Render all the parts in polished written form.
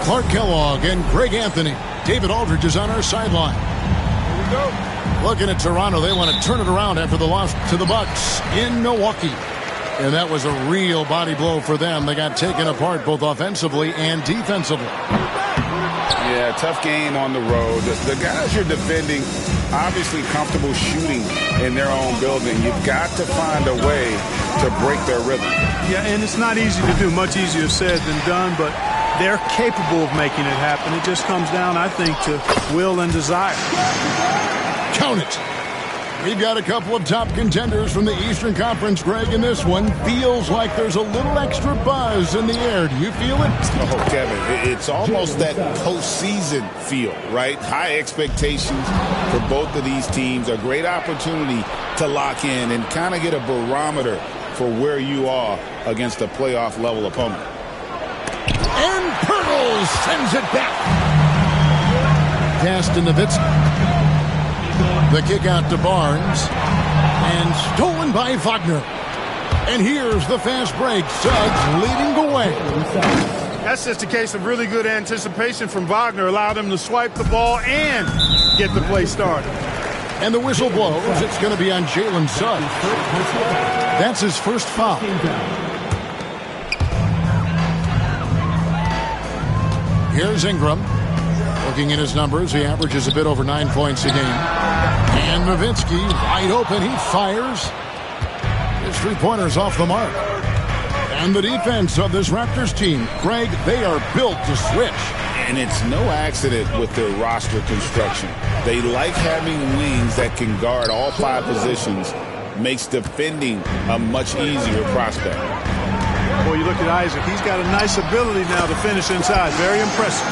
Clark Kellogg and Greg Anthony. David Aldridge is on our sideline. Here we go. Looking at Toronto, they want to turn it around after the loss to the Bucks in Milwaukee. And that was a real body blow for them. They got taken apart both offensively and defensively. Yeah, tough game on the road. The guys you're defending, obviously comfortable shooting in their own building. You've got to find a way to break their rhythm. Yeah, and it's not easy to do. Much easier said than done, but they're capable of making it happen. It just comes down, I think, to will and desire. Count it. We've got a couple of top contenders from the Eastern Conference, Greg, and this one feels like there's a little extra buzz in the air. Do you feel it? Oh, Kevin, it's almost that postseason feel, right? High expectations for both of these teams. A great opportunity to lock in and kind of get a barometer for where you are against a playoff-level opponent. And Pirtle sends it back. Pass to Nowitzki. The kick out to Barnes. And stolen by Wagner. And here's the fast break. Suggs leading the way. That's just a case of really good anticipation from Wagner. Allowed him to swipe the ball and get the play started. And the whistle blows. It's going to be on Jalen Suggs. That's his first foul. Here's Ingram. Looking at his numbers, he averages a bit over 9 points a game. And Nowitzki, wide open, he fires. His three-pointer's off the mark. And the defense of this Raptors team, Greg, they are built to switch. And it's no accident with their roster construction. They like having wings that can guard all 5 positions. Makes defending a much easier prospect. Boy, you look at Isaac. He's got a nice ability now to finish inside. Very impressive.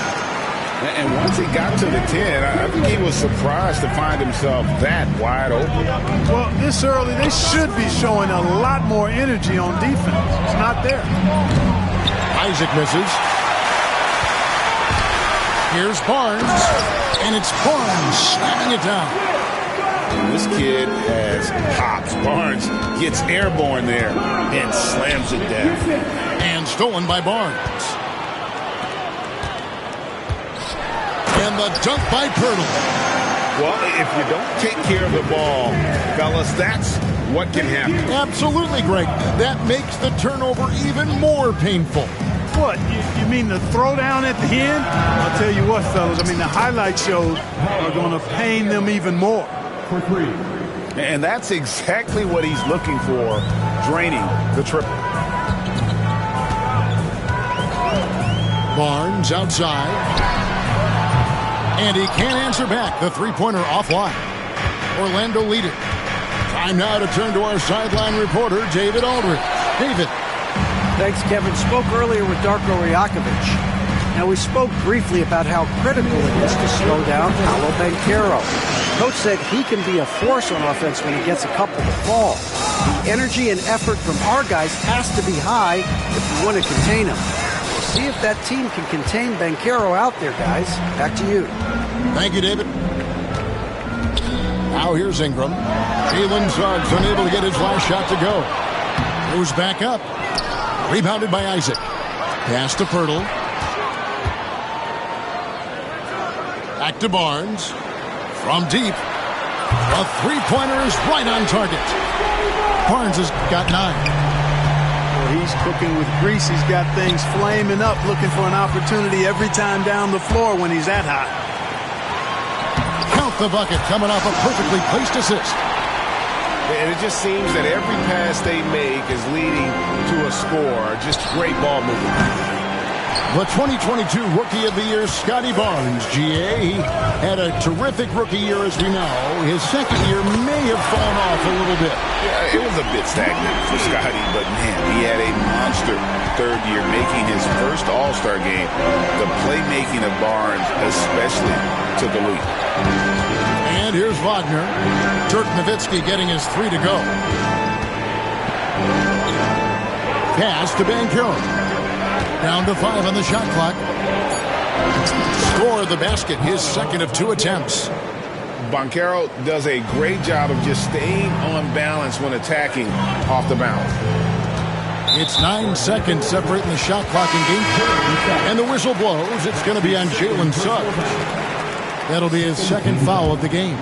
And once he got to the 10, I think he was surprised to find himself that wide open. Well, this early, they should be showing a lot more energy on defense. It's not there. Isaac misses. Here's Barnes. And it's Barnes slamming it down. And this kid has hops. Barnes gets airborne there and slams it down. And stolen by Barnes. And the dunk by Pirtle. Well, if you don't take care of the ball, fellas, that's what can happen. Absolutely, Greg. That makes the turnover even more painful. What? You mean the throwdown at the end? I'll tell you what, fellas. I mean, the highlight shows are going to pain them even more. For 3. And that's exactly what he's looking for, draining the triple. Barnes outside. And he can't answer back. The three-pointer offline. Orlando lead it. Time now to turn to our sideline reporter, David Aldridge. David. Thanks, Kevin. Spoke earlier with Darko Rajakovic. Now, we spoke briefly about how critical it is to slow down Paolo Banchero. Coach said he can be a force on offense when he gets a couple to fall. The energy and effort from our guys has to be high if we want to contain him. We'll see if that team can contain Banchero out there, guys. Back to you. Thank you, David. Now here's Ingram. Jalen Suggs unable to get his last shot to go. Goes back up. Rebounded by Isaac. Pass to Pirtle. Back to Barnes. From deep. A three-pointer is right on target. Barnes has got 9. Well, he's cooking with grease. He's got things flaming up, looking for an opportunity every time down the floor when he's that hot. Count the bucket coming off a perfectly placed assist. And it just seems that every pass they make is leading to a score. Just great ball movement. The 2022 Rookie of the Year, Scotty Barnes, GA. He had a terrific rookie year, as we know. His second year may have fallen off a little bit. Yeah, it was a bit stagnant for Scotty, but man, he had a monster third year, making his first All-Star game. The playmaking of Barnes especially took a leap. And here's Wagner. Dirk Nowitzki getting his 3 to go. Pass to Banchero. Down to 5 on the shot clock. Score the basket, his second of 2 attempts. Banchero does a great job of just staying on balance when attacking off the bounce. It's 9 seconds separating the shot clock and game 2. And the whistle blows. It's going to be on Jalen Suggs. That'll be his second foul of the game.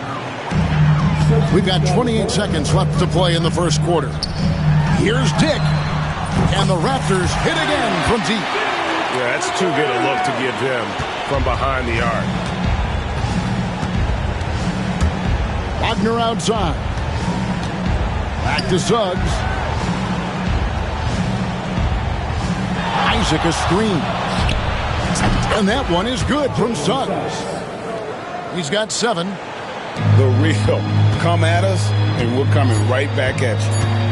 We've got 28 seconds left to play in the first quarter. Here's Dick. And the Raptors hit again from deep. Yeah, that's too good a look to give him from behind the arc. Wagner outside. Back to Suggs. Isaac a screen. And that one is good from Suggs. He's got 7. The real come at us, and we're coming right back at you.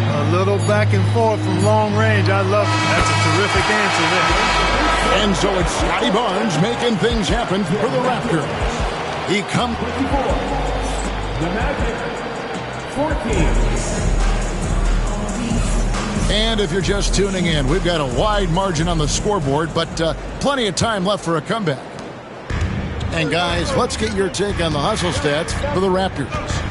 A little back and forth from long range. I love it. That's a terrific answer there. And so it's Scotty Barnes making things happen for the Raptors. He comes. The Magic 14. And if you're just tuning in, we've got a wide margin on the scoreboard, but plenty of time left for a comeback. And guys, let's get your take on the hustle stats for the Raptors.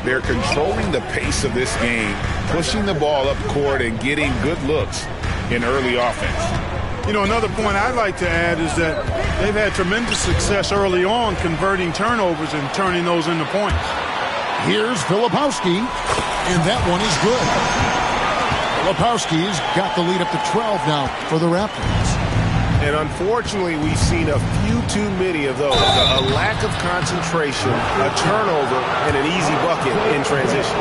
They're controlling the pace of this game, pushing the ball up court and getting good looks in early offense. You know, another point I'd like to add is that they've had tremendous success early on converting turnovers and turning those into points. Here's Filipowski, and that one is good. Filipowski's got the lead up to 12 now for the Raptors. And unfortunately, we've seen a few too many of those. A lack of concentration, a turnover, and an easy bucket in transition.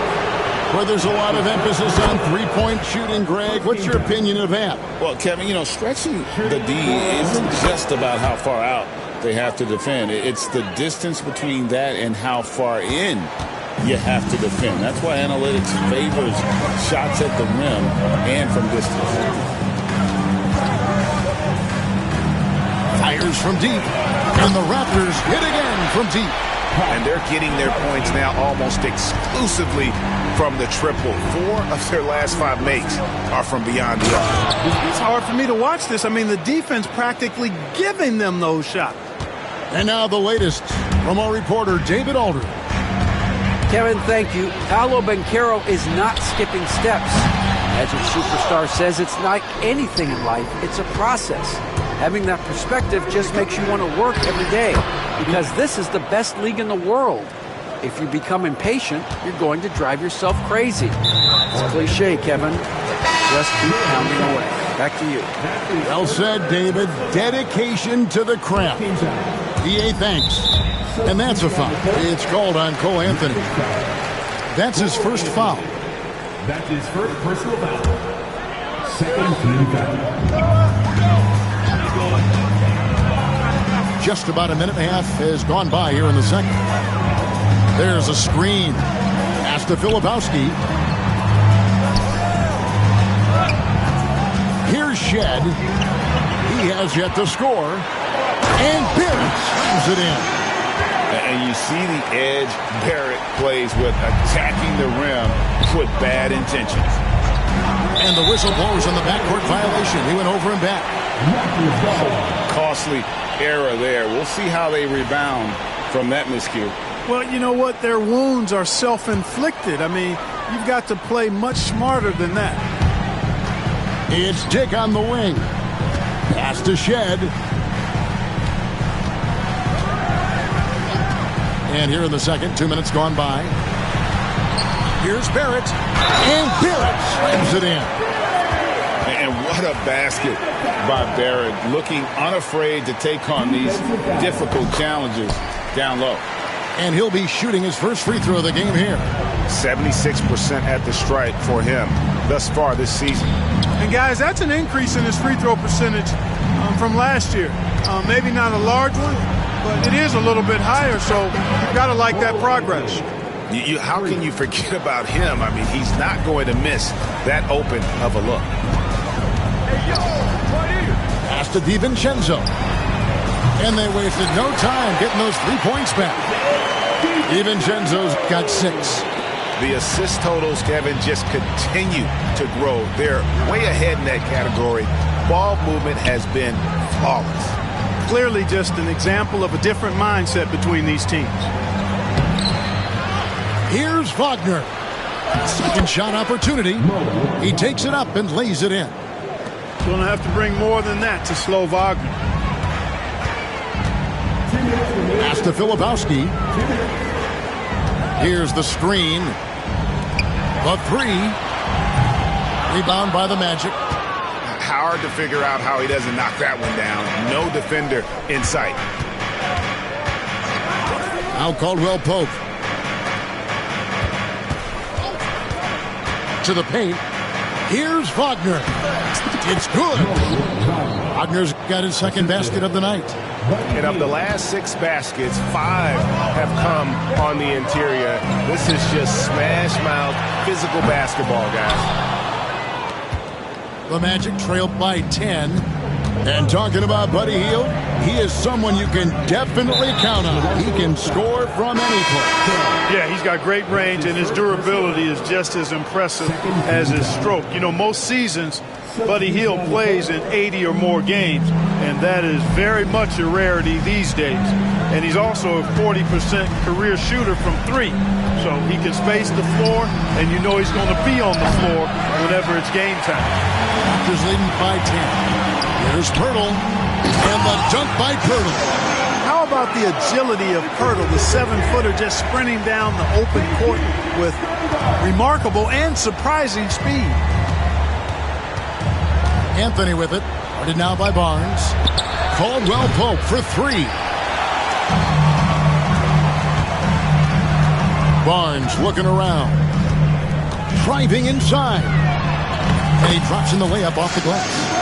Where there's a lot of emphasis on three-point shooting, Greg. What's your opinion of that? Well, Kevin, you know, stretching the D isn't just about how far out they have to defend. It's the distance between that and how far in you have to defend. That's why analytics favors shots at the rim and from distance. Fires from deep, and the Raptors hit again from deep. And they're getting their points now almost exclusively from the triple. 4 of their last 5 makes are from beyond the arc. It's hard for me to watch this. I mean, the defense practically giving them those shots. And now the latest from our reporter, David Aldridge. Kevin, thank you. Paolo Banchero is not skipping steps. Magic Superstar says it's like anything in life. It's a process. Having that perspective just makes you want to work every day because this is the best league in the world. If you become impatient, you're going to drive yourself crazy. It's a cliche, Kevin. Just keep pounding away. Back to you. Well said, David. Dedication to the craft. EA, thanks. And that's a foul. It's called on Cole Anthony. That's his first foul. That's his first personal foul. Second team foul. Just about a minute and a half has gone by here in the second. There's a screen. Pass to Filipowski. Here's Shed. He has yet to score. And Barrett slams it in. And you see the edge Barrett plays with, attacking the rim with bad intentions. And the whistle blows on the backcourt violation. He went over and back. Costly error there. We'll see how they rebound from that miscue. Well, you know what? Their wounds are self-inflicted. I mean, you've got to play much smarter than that. It's Dick on the wing. Pass to Shed. And here in the second, 2 minutes gone by. Here's Barrett. And Barrett slams it in. And what a basket by Barrett, looking unafraid to take on these difficult challenges down low. And he'll be shooting his first free throw of the game here. 76% at the stripe for him thus far this season. And guys, that's an increase in his free throw percentage from last year. Maybe not a large one, but it is a little bit higher, so you've got to like that progress. How can you forget about him? I mean, he's not going to miss that open of a look. Pass to DiVincenzo. And they wasted no time getting those 3 points back. DiVincenzo's got 6. The assist totals, Kevin, just continue to grow. They're way ahead in that category. Ball movement has been flawless. Clearly just an example of a different mindset between these teams. Here's Wagner. Second shot opportunity. He takes it up and lays it in. Going to have to bring more than that to slow Wagner. Pass to Filipowski. Here's the screen. The 3. Rebound by the Magic. Hard to figure out how he doesn't knock that one down. No defender in sight. Now Caldwell Pope. To the paint. Here's Wagner. It's good. Wagner's got his second basket of the night. And of the last 6 baskets, 5 have come on the interior. This is just smash mouth physical basketball, guys. The Magic trail by 10. And talking about Buddy Hield, he is someone you can definitely count on. He can score from any place. Yeah, he's got great range, and his durability is just as impressive as his stroke. You know, most seasons, Buddy Hield plays in 80 or more games, and that is very much a rarity these days. And he's also a 40% career shooter from 3. So he can space the floor, and you know he's going to be on the floor whenever it's game time. Raptors leading by 10. Here's Pirtle, and the dunk by Pirtle. How about the agility of Pirtle, the 7-footer just sprinting down the open court with remarkable and surprising speed. Anthony with it. Guarded now by Barnes. Caldwell Pope for 3. Barnes looking around. Driving inside. And he drops in the layup off the glass.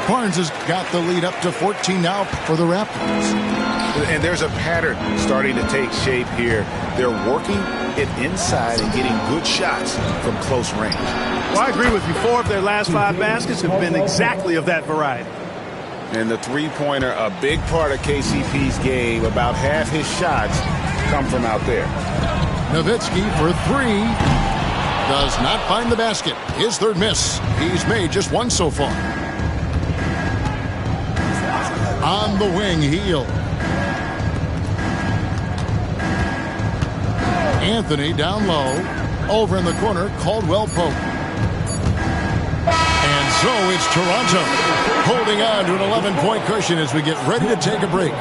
Barnes has got the lead up to 14 now for the Raptors. And there's a pattern starting to take shape here. They're working it inside and getting good shots from close range. Well, I agree with you. 4 of their last 5 baskets have been exactly of that variety. And the three-pointer, a big part of KCP's game. About half his shots come from out there. Nowitzki for 3. Does not find the basket. His third miss. He's made just 1 so far. On the wing, Hield. Anthony down low. Over in the corner, Caldwell Pope. And so it's Toronto holding on to an 11-point cushion as we get ready to take a break.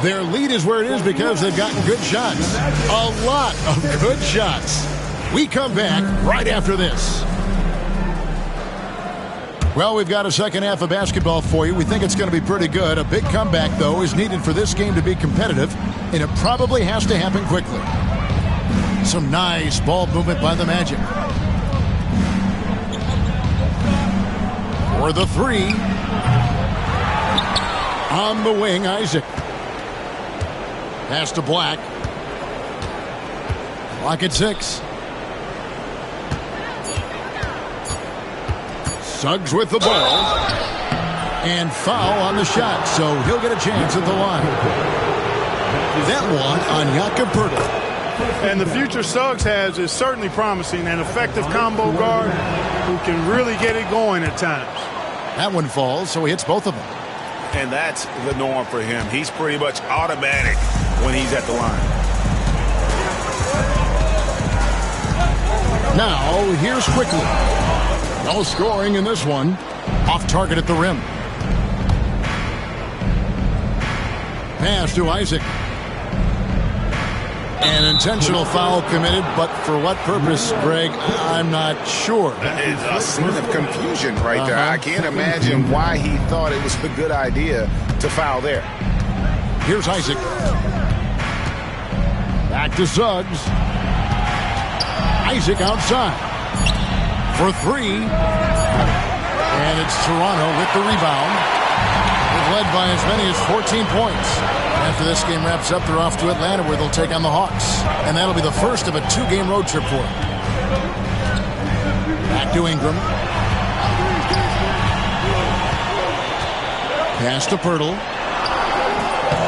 Their lead is where it is because they've gotten good shots. A lot of good shots. We come back right after this. Well, we've got a second half of basketball for you. We think it's going to be pretty good. A big comeback, though, is needed for this game to be competitive, and it probably has to happen quickly. Some nice ball movement by the Magic. For the 3. On the wing, Isaac. Pass to Black. Clock at 6. Suggs with the ball. And foul on the shot, so he'll get a chance at the line. That one on Jakob Poeltl. And the future Suggs has is certainly promising. An effective combo guard who can really get it going at times. That one falls, so he hits both of them. And that's the norm for him. He's pretty much automatic when he's at the line. Now, here's Quickly. No scoring in this one. Off target at the rim. Pass to Isaac. An intentional foul committed, but for what purpose, Greg, I'm not sure. It's a scene of confusion right there. I can't imagine why he thought it was a good idea to foul there. Here's Isaac. Back to Suggs. Isaac outside. For 3. And it's Toronto with the rebound. They've led by as many as 14 points. After this game wraps up, they're off to Atlanta where they'll take on the Hawks. And that'll be the first of a 2-game road trip for them. Back to Ingram. Pass to Poeltl.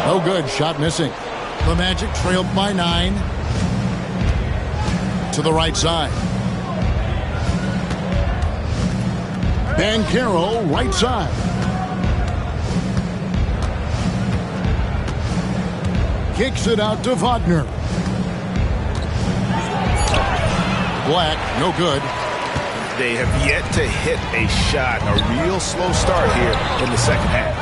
No good. Shot missing. The Magic trailed by 9. To the right side. Banchero, right side. Kicks it out to Wagner. Black, no good. They have yet to hit a shot. A real slow start here in the second half.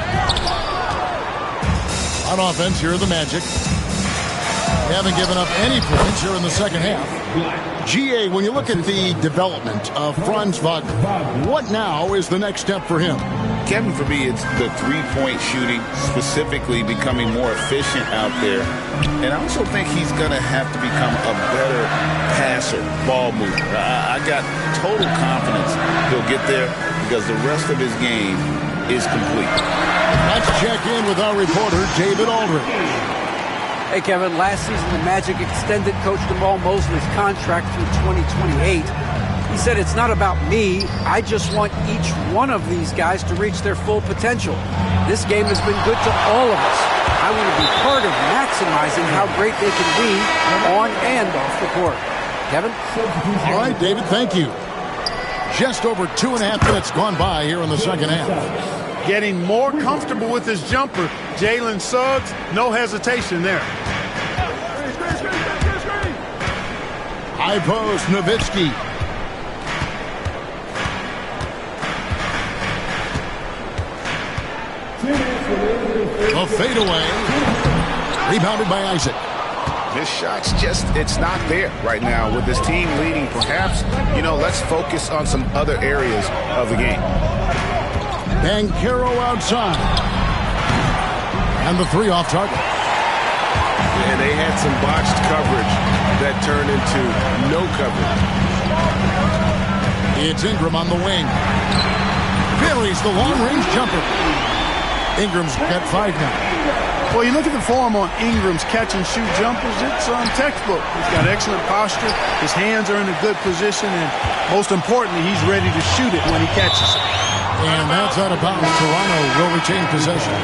On offense, here are the Magic. They haven't given up any points here in the second half. GA, when you look at the development of Franz Wagner, what now is the next step for him? Kevin, for me, it's the three-point shooting, specifically becoming more efficient out there. And I also think he's going to have to become a better passer, ball mover. I got total confidence he'll get there because the rest of his game is complete. Let's check in with our reporter, David Aldridge. Hey, Kevin, last season the Magic extended Coach Jamal Mosley's contract through 2028. He said, it's not about me. I just want each one of these guys to reach their full potential. This game has been good to all of us. I want to be part of maximizing how great they can be on and off the court. Kevin? All right, David, thank you. Just over 2.5 minutes gone by here in the second half. Getting more comfortable with his jumper. Jalen Suggs, no hesitation there. High post, Nowitzki. A fadeaway. Rebounded by Isaac. His shot's it's not there right now with his team leading. Perhaps, let's focus on some other areas of the game. Banchero outside. And the 3 off target. And they had some botched coverage that turned into no coverage. It's Ingram on the wing. Buries the long-range jumper. Ingram's got 5 now. Well, you look at the form on Ingram's catch-and-shoot jumpers, it's textbook. He's got excellent posture. His hands are in a good position, and most importantly, he's ready to shoot it when he catches it. And that's out of bounds. Toronto will retain possession.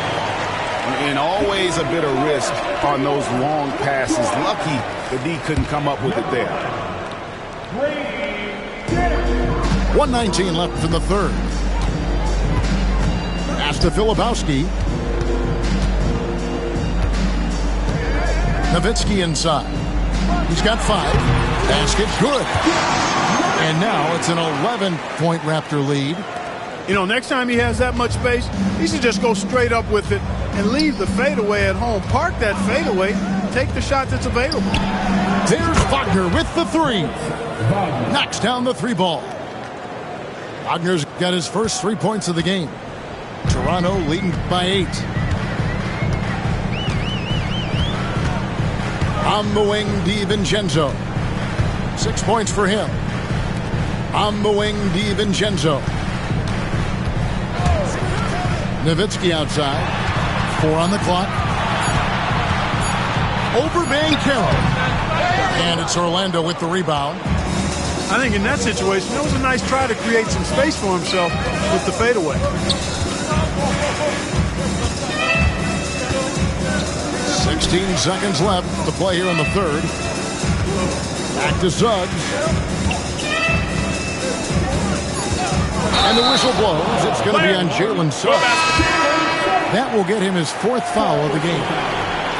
And always a bit of risk on those long passes. Lucky the D couldn't come up with it there. 1:19 left in the third. Pass to Filipowski. Nowitzki inside. He's got 5. Basket good. And now it's an 11-point Raptor lead. Next time he has that much space, he should just go straight up with it and leave the fadeaway at home. Park that fadeaway, take the shot that's available. There's Wagner with the 3. Knocks down the 3 ball. Wagner's got his first 3 points of the game. Toronto leading by 8. On the wing, DiVincenzo. 6 points for him. On the wing, DiVincenzo. Nowitzki outside. 4 on the clock. Over Banchero. And it's Orlando with the rebound. I think in that situation, it was a nice try to create some space for himself with the fadeaway. 16 seconds left to play here in the third. Back to Suggs. And the whistle blows. It's going to be on Jalen Suggs. That will get him his 4th foul of the game.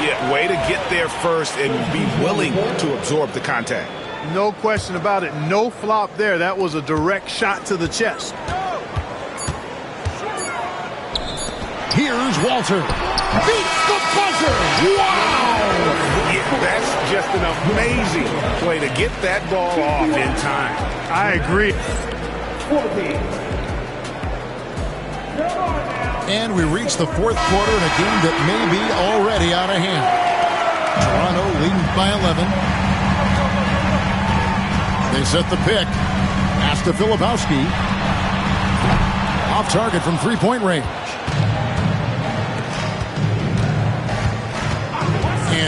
Yeah, way to get there first and be willing to absorb the contact. No question about it. No flop there. That was a direct shot to the chest. Here's Walter. Beats the buzzer. Wow! Yeah, that's just an amazing way to get that ball off in time. I agree. And we reach the 4th quarter in a game that may be already out of hand. Toronto leading by 11. They set the pick. Pass to Filipowski. Off target from 3-point range.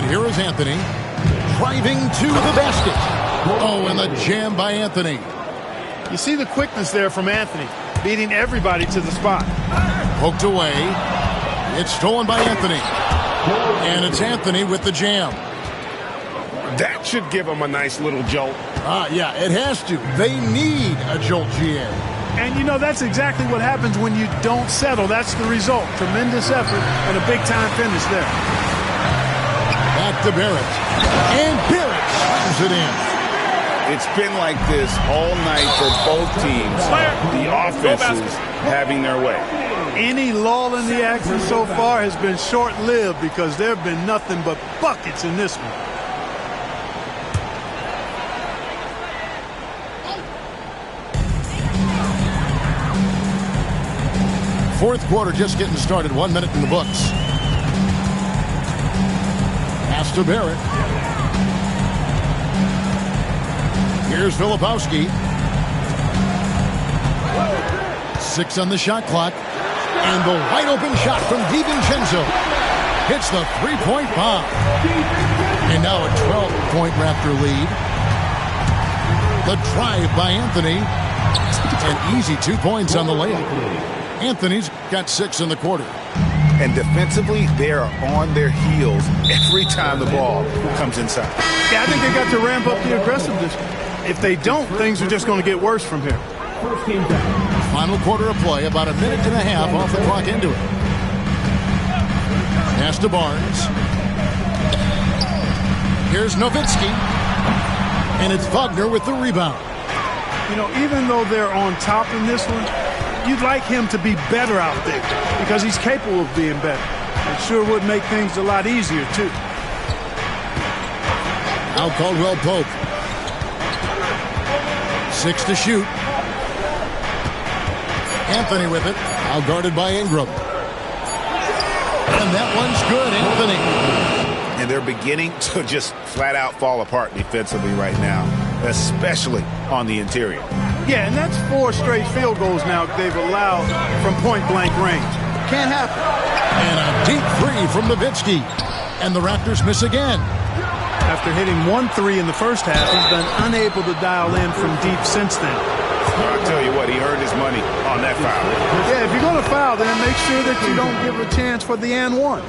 And here is Anthony driving to the basket. Oh, and the jam by Anthony. You see the quickness there from Anthony, beating everybody to the spot. Poked away. It's stolen by Anthony. And it's Anthony with the jam. That should give him a nice little jolt. Yeah, it has to. They need a jolt, GA. And, you know, that's exactly what happens when you don't settle. That's the result. Tremendous effort and a big-time finish there. Back to Barrett. And Barrett slams it in. It's been like this all night for both teams. The offenses having their way. Any lull in the action so far has been short-lived because there have been nothing but buckets in this one. Fourth quarter just getting started. 1 minute in the books. Pass to Barrett. Here's Filipowski. 6 on the shot clock. And the wide open shot from DiVincenzo hits the three-point bomb. And now a 12-point Raptor lead. The drive by Anthony. An easy 2 points on the layup. Anthony's got 6 in the quarter. And defensively, they are on their heels every time the ball comes inside. Yeah, I think they got to ramp up the aggressiveness. If they don't, things are just going to get worse from here. Final quarter of play, about a minute and a half off the clock into it. Pass to Barnes. Here's Nowitzki. And it's Wagner with the rebound. You know, even though they're on top in this one, you'd like him to be better out there because he's capable of being better. It sure would make things a lot easier, too. Now Caldwell Pope. 6 to shoot. Anthony with it. Now guarded by Ingram. And that one's good, Anthony. And they're beginning to just flat out fall apart defensively right now, especially on the interior. Yeah, and that's 4 straight field goals now they've allowed from point-blank range. Can't happen. And a deep three from Nowitzki. And the Raptors miss again. After hitting 1 3 in the first half, he's been unable to dial in from deep since then. Well, I'll tell you what, he earned his money on that foul. Yeah, if you're going to foul, then make sure that you don't give a chance for the and one.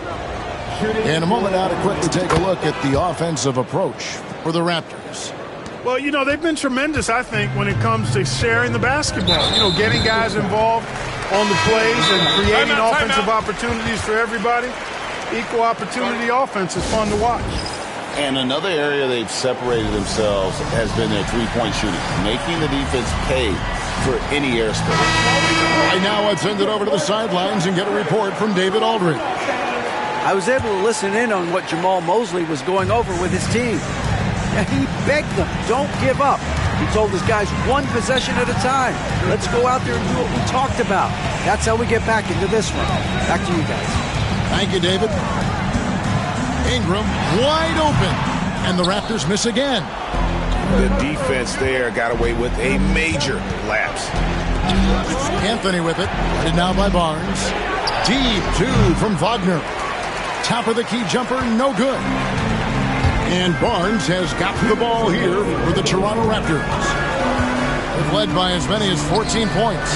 In a moment now to quickly take a look at the offensive approach for the Raptors. Well, you know, they've been tremendous, I think, when it comes to sharing the basketball. You know, getting guys involved on the plays and creating offensive opportunities for everybody. Equal opportunity offense is fun to watch. And another area they've separated themselves has been their three-point shooting, making the defense pay for any airspace. Right now, let's send it over to the sidelines and get a report from David Aldridge. I was able to listen in on what Jamal Mosley was going over with his team. He begged them, don't give up. He told his guys 1 possession at a time. Let's go out there and do what we talked about. That's how we get back into this one. Back to you guys. Thank you, David. Ingram wide open, and the Raptors miss again. The defense there got away with a major lapse. Anthony with it, guarded now by Barnes. Deep 2 from Wagner. Top of the key jumper, no good. And Barnes has got the ball here for the Toronto Raptors. They've led by as many as 14 points.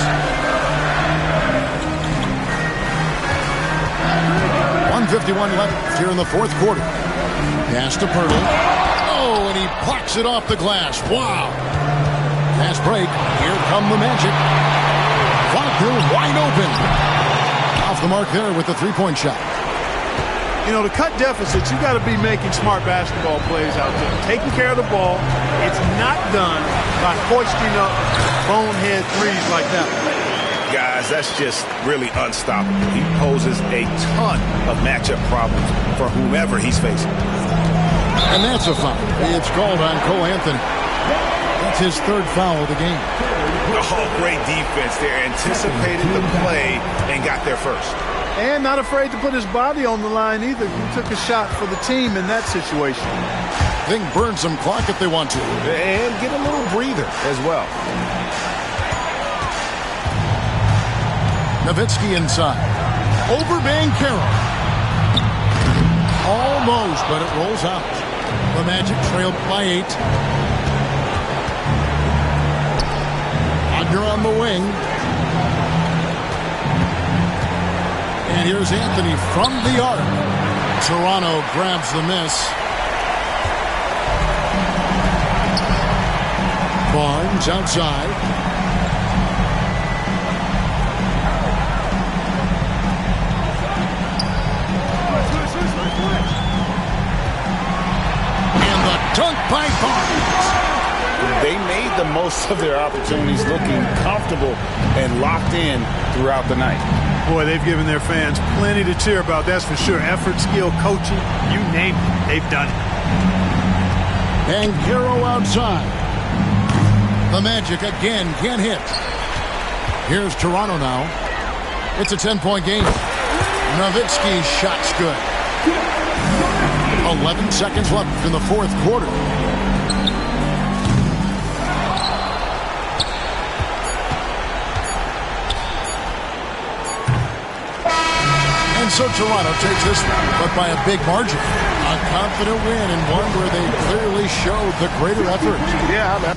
1:51 left here in the fourth quarter. Pass to Pirtle. Oh, and he plucks it off the glass. Wow. Fast break. Here come the Magic. Wagner wide open. Off the mark there with the three-point shot. You know, to cut deficits, you got to be making smart basketball plays out there. Taking care of the ball. It's not done by hoisting up bonehead threes like that. Guys, that's just really unstoppable. He poses a ton of matchup problems for whomever he's facing. And that's a foul. It's called on Cole Anthony. That's his 3rd foul of the game. Oh, great defense there. Anticipated the play and got there first. And not afraid to put his body on the line either. He took a shot for the team in that situation. They can burn some clock if they want to. And get a little breather as well. Nowitzki inside. Over Banchero. Almost. goes, but it rolls out. The Magic trailed by 8. Wagner on the wing. And here's Anthony from the arc. Toronto grabs the miss. Barnes outside. And the dunk by Barnes. They made the most of their opportunities, looking comfortable and locked in throughout the night. Boy, they've given their fans plenty to cheer about, that's for sure. Effort, skill, coaching, you name it, they've done it. Banchero outside. The Magic again can't hit. Here's Toronto now. It's a 10-point game. Nowitzki's shot's good. 11 seconds left in the fourth quarter. And so Toronto takes this one, but by a big margin. A confident win and one where they clearly showed the greater effort. Yeah,